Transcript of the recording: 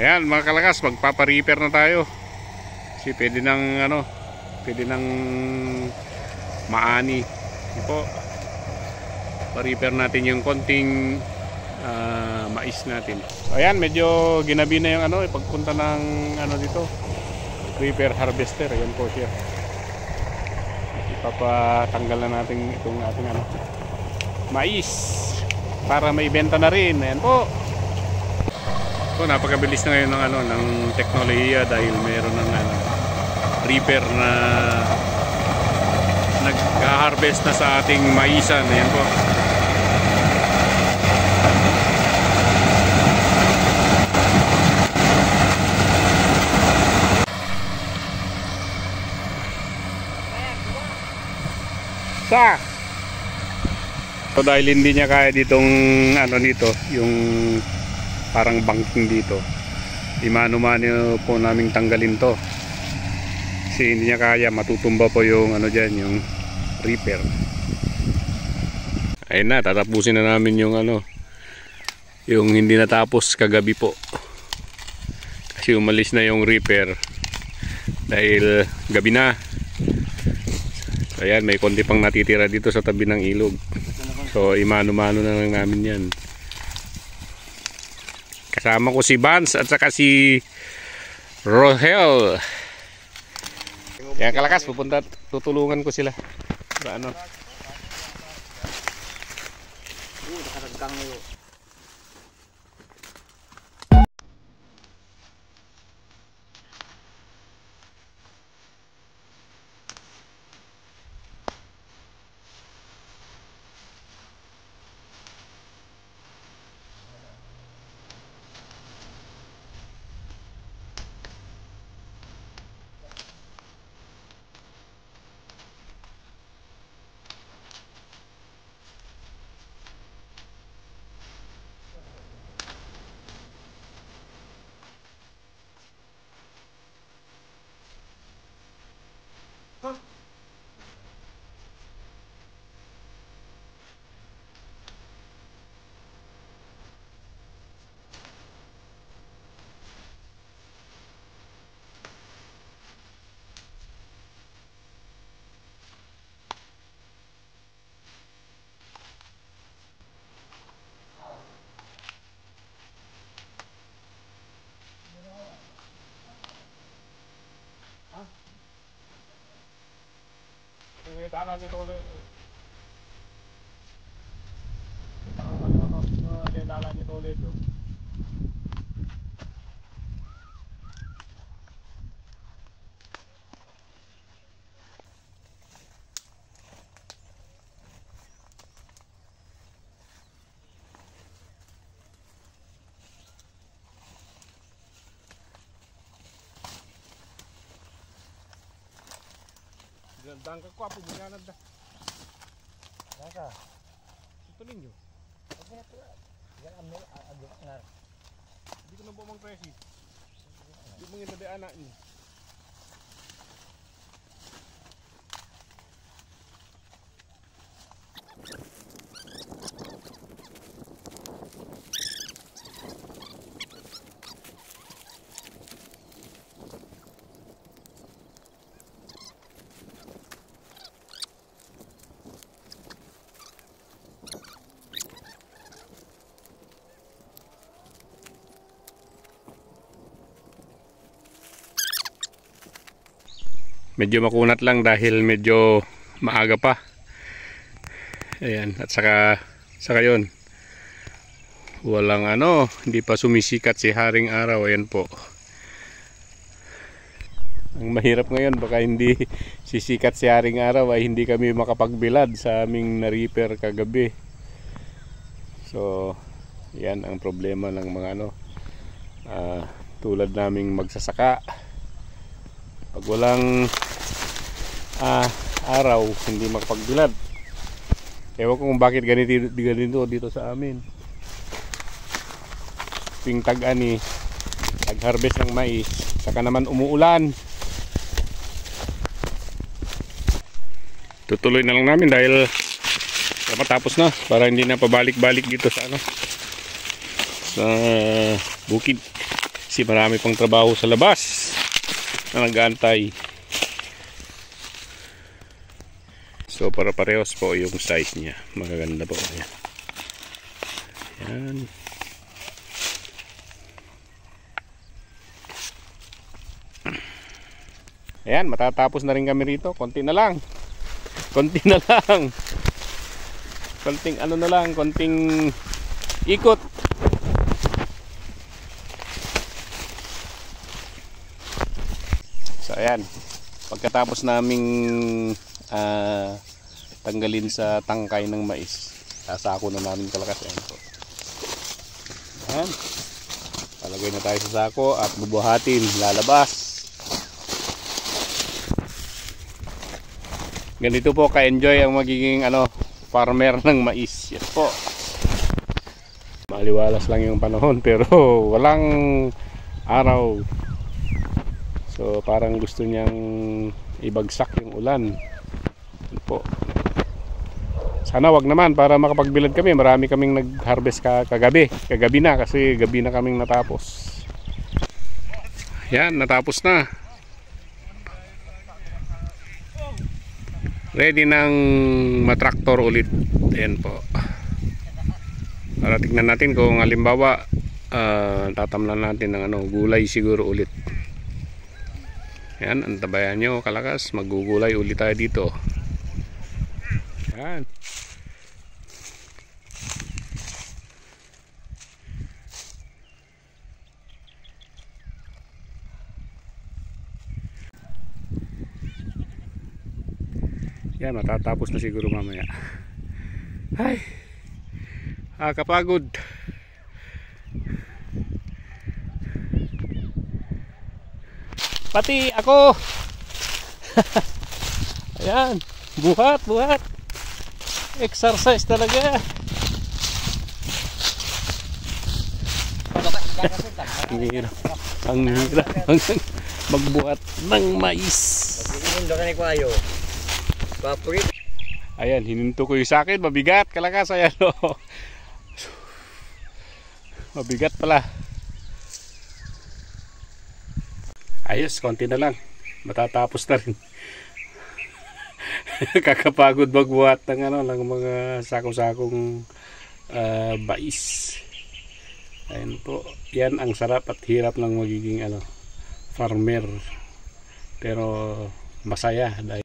Ayan mga kalakas, magpapa-repair na tayo. Kasi pwede nang ano, pwede nang maani. Ito, pa-repair natin yung konting mais natin. So, ayan, medyo ginabi na yung ano, pagpunta ng ano dito, repair harvester. Ayan po siya. Ipapatanggal na natin itong ating ano, mais para maibenta na rin. Ayan po. So, napakabilis na ngayon ng ano, ng teknolohiya dahil mayroon ng ano, reaper na nag-harvest na sa ating maisan. Ayan po. So dahil hindi niya kaya ditong ano dito, yung parang banking dito, imano-mano po naming tanggalin to kasi hindi niya kaya, matutumba po yung ano dyan, yung reaper. Ayun na, tatapusin na namin yung ano, yung hindi natapos kagabi po kasi umalis na yung reaper dahil gabi na. So ayan, may konti pang natitira dito sa tabi ng ilog, so imano-mano na lang namin yan. Kasama ko si Vance at saka si Rohel. Kaya kalakas, pupunta, tutulungan ko sila. Para ano? Dala nito ulit. Dala nito ulit. Dangka ko apa bunyanad dah. Dangka. Ito ninyo. Okay na to. Yan amel agak ngar. Di ko na po mang presi. Di mo ngin anak ni. Medyo makunat lang dahil medyo maaga pa. Ayan, at saka yun, walang ano, hindi pa sumisikat si haring araw. Ayan po. Ang mahirap ngayon, baka hindi sisikat si haring araw ay hindi kami makapagbilad sa aming na-repair kagabi. So, yan ang problema ng mga ano, tulad naming magsasaka. Pag walang araw, hindi makapagbilad. Ewan ko kung bakit ganito dito sa amin. Tuwing tag-ani, tag-harvest ng mais, saka naman umuulan. Tutuloy na lang namin dahil matapos na, para hindi na pabalik-balik dito sa ano, sa bukid. Kasi marami pang trabaho sa labas na nag-aantay. So para parehos po yung size niya. Magaganda po. Ayan. Ayan. Ayan, matatapos na rin kami rito. Konti na lang. Konti na lang. Konting ano na lang, konting ikot. So ayan, pagkatapos naming tanggalin sa tangkay ng mais, sasako na namin kalakas. Ayan po. Ayan. Palagay na tayo sa sako at bubuhatin, lalabas. Ganito po ka-enjoy ang magiging farmer ng mais. Yes po. Maliwalas lang yung panahon pero walang araw. So parang gusto niyang ibagsak yung ulan. Yan po. Sana wag naman para makapagbilad kami. Marami kaming nag-harvest kagabi. Kagabi na kasi gabi na kaming natapos. Yan, natapos na. Ready nang matraktor ulit. Ayan po. Para tignan natin kung halimbawa tatamlan natin ng gulay siguro ulit. Ayan, antabayan nyo kalakas. Magugulay ulit tayo dito. Ayan. Yan, matatapos na siguro mamaya. Ay, kapagod. Pati ako. Ayan, buhat. Exercise talaga. Ang hirap magbuhat ng mais. Ayan, hininto ko yung sakit. Mabigat, kalakas. Ayan, oh. Mabigat pala. Ayos, konti na lang. Matatapos na rin. Kakapagod magbuhat ng ng mga sakong-sakong mais. Ayan po. Yan ang sarap at hirap ng magiging farmer. Pero masaya dahil